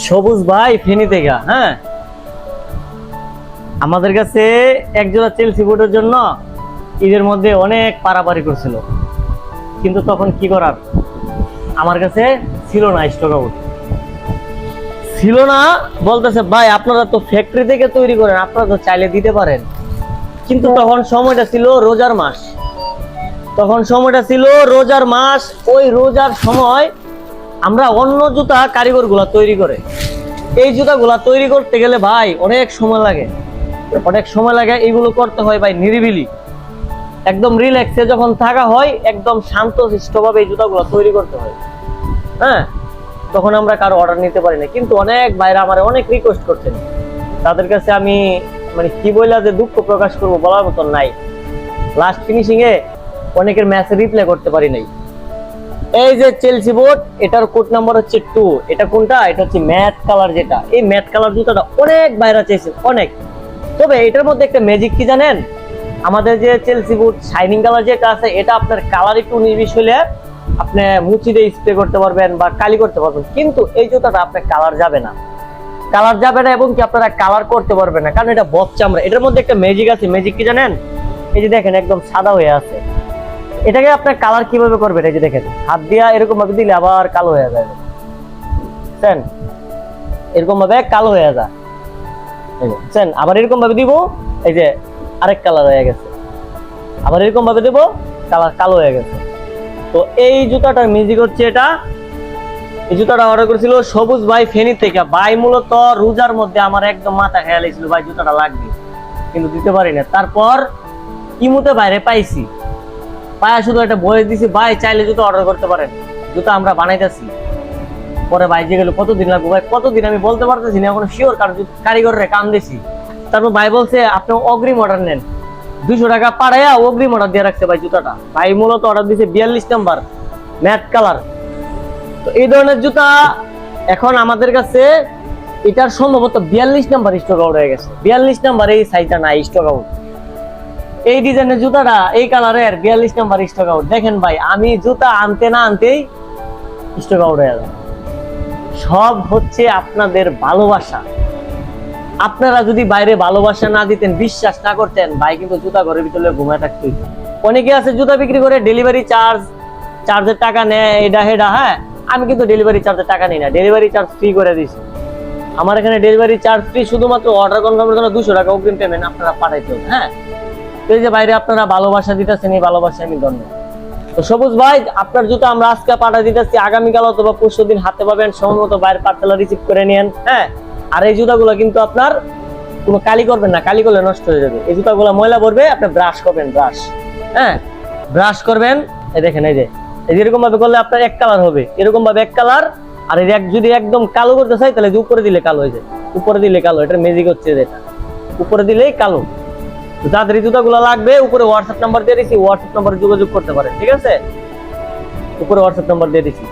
সবুজ ভাই ফেনী থেকে। হ্যাঁ, আমাদের কাছে একজোড়া চেলসি বুটের জন্য ঈদের মধ্যে অনেক পারাপারি করছিল, কিন্তু তখন কি করার, আমার কাছে ছিল না, স্টক আউট ছিল না। বলতেছে ভাই আপনারা তো ফ্যাক্টরি থেকে তৈরি করেন, আপনারা তো চাইলে দিতে পারেন। কিন্তু তখন সময়টা ছিল রোজার মাস, ওই রোজার সময় আমরা অন্য জুতা কারিগর গুলা তৈরি করে, এই জুতা গুলা তৈরি করতে গেলে ভাই অনেক সময় লাগে। এইগুলো করতে হয় ভাই নিরিবিলি, একদম রিল্যাক্সে যখন থাকা হয়, একদম শান্তশিষ্ট ভাবে এই জুতাগুলো তৈরি করতে হয়। হ্যাঁ, তখন আমরা কারো অর্ডার নিতে পারি না, কিন্তু অনেক ভাইরা আমার অনেক রিকোয়েস্ট করছেন, তাদের কাছে আমি মানে কি বললা যে দুঃখ প্রকাশ করবো বলার মতন নাই। লাস্ট ফিনিশিং এ অনেকের মেসেজ রিপ্লাই করতে পারি নাই। এই যে চেলসি বুট, এটার কোড নাম্বার হচ্ছে 2। এটা কোনটা? এটা হচ্ছে ম্যাট কালার। যেটা এই ম্যাট কালার জুতাটা অনেক বাইরে চেয়েছে, অনেক। তবে এটার মধ্যে একটা ম্যাজিক কি জানেন, আমাদের যে চেলসি বুট শাইনিং কালার যেটা আছে, এটা আপনার কালার একটু 19-20 হলে আপনি মুচি দিয়ে স্প্রে করতে পারবেন বা কালি করতে পারবেন, কিন্তু এই জুতাটা আপনার কালার যাবে না এবং কি আপনারা কালার করতে পারবেন না, কারণ এটা বক্স চামড়া। এটার মধ্যে একটা ম্যাজিক আছে। ম্যাজিক কি জানেন? এই যে দেখেন একদম সাদা হয়ে আছে, এটাকে আপনার কালার কিভাবে করবেন? এই যে দেখেন, হাত দিয়া এরকম ভাবে দিলে আবার কালো হয়ে যায়, বুঝছেন? এরকম ভাবে কালো হয়ে যায়, বুঝছেন? আবার এরকম ভাবে দিব, এই যে আরেক কালার হয়ে গেছে, আবার এরকম ভাবে দেব, কালার কালো হয়ে গেছে। তো এই জুতাটার ম্যাজিক হচ্ছে এটা। এই জুতাটা অর্ডার করেছিল সবুজ ভাই ফেনী থেকে। ভাই মূলত রোজার মধ্যে আমার একদম মাথা খেয়াল ছিল ভাই জুতাটা লাগবে, কিন্তু দিতে পারি না। তারপর ইমুতে বাইরে পাইছি, পায়া শুধু একটা বয়স দিছি, ভাই চাইলে জুতো অর্ডার করতে পারেন, জুতো আমরা বানাইতেছি। পরে ভাই যে গেল কতদিন লাগবে, ভাই কতদিন আমি বলতে পারতেছি না এখন শিওর, কারণ কারিগরের কাম দিছি। তারপর ভাই বলছে আপনি অগ্রিম অর্ডার নেন, 200 টাকা পাড়াইয়া অগ্রিম অর্ডার দিয়ে রাখছে ভাই জুতাটা। ভাই মূলত অর্ডার দিছে 42 নাম্বার ম্যাট কালার। তো এই ধরনের জুতা এখন আমাদের কাছে, এটার সম্ভবত 42 নাম্বার স্টক আউট হয়ে গেছে। 42 নাম্বার এই সাইজটা নাই স্টক আউট। এই ডিজাইনের জুতাটা এই কালারের 42 নাম্বার স্টক আউট। দেখেন ভাই, আমি জুতা আনতে না আনতেই স্টক আউট হয়ে যায়। সব হচ্ছে আপনাদের ভালোবাসা। আপনারা যদি বাইরে ভালোবাসা না দিতেন, বিশ্বাস না করতেন, ভাই কিন্তু জুতা ঘরের ভিতরে ঘুমায় থাকতো। অনেকে আছে জুতা বিক্রি করে ডেলিভারি চার্জের টাকা নেয়, এটা হেডা। হ্যাঁ, আমি কিন্তু ডেলিভারি চার্জের টাকা নিই না, ডেলিভারি চার্জ ফ্রি করে দিয়েছি। আমার এখানে ডেলিভারি চার্জ ফ্রি, শুধুমাত্র অর্ডার কনফার্মের জন্য 200 টাকা অগ্রিম পেমেন্ট আপনারা পাঠাইতে হবে। হ্যাঁ, এই যে বাইরে আপনারা ভালোবাসা দিতেছেন, এই ভালোবাসা আমি ধন্যবাদ। তো সবুজ ভাই, আপনার জুতো আমরা আজকে পাঠাই দিতেছি, আগামীকাল অথবা পরশুদিন হাতে পাবেন। সময়মতো বাইরের পার্সেল রিসিভ করে নিয়েন। হ্যাঁ, আর এই জুতাগুলো কিন্তু আপনার কোনো কালি করবেন না, কালি করলে নষ্ট হয়ে যাবে। এই জুতাগুলো ময়লা পড়বে, আপনি ব্রাশ করবেন, হ্যাঁ ব্রাশ করবেন। এই দেখেন, এই যে এরকম ভাবে করলে আপনার এক কালার হবে, এরকম ভাবে এক কালার। আর যদি একদম কালো করতে চাই, তাহলে উপরে দিলে কালো হয়ে যায়, উপরে দিলে কালো। এটার ম্যাজিক হচ্ছে যেটা উপরে দিলেই কালো। যাদের জুতাগুলো লাগবে, উপরে হোয়াটসঅ্যাপ নাম্বার দিয়ে দিচ্ছি, হোয়াটসঅ্যাপ নাম্বারে যোগাযোগ করতে পারেন। ঠিক আছে, উপরে হোয়াটসঅ্যাপ নাম্বার দিয়ে দিচ্ছি।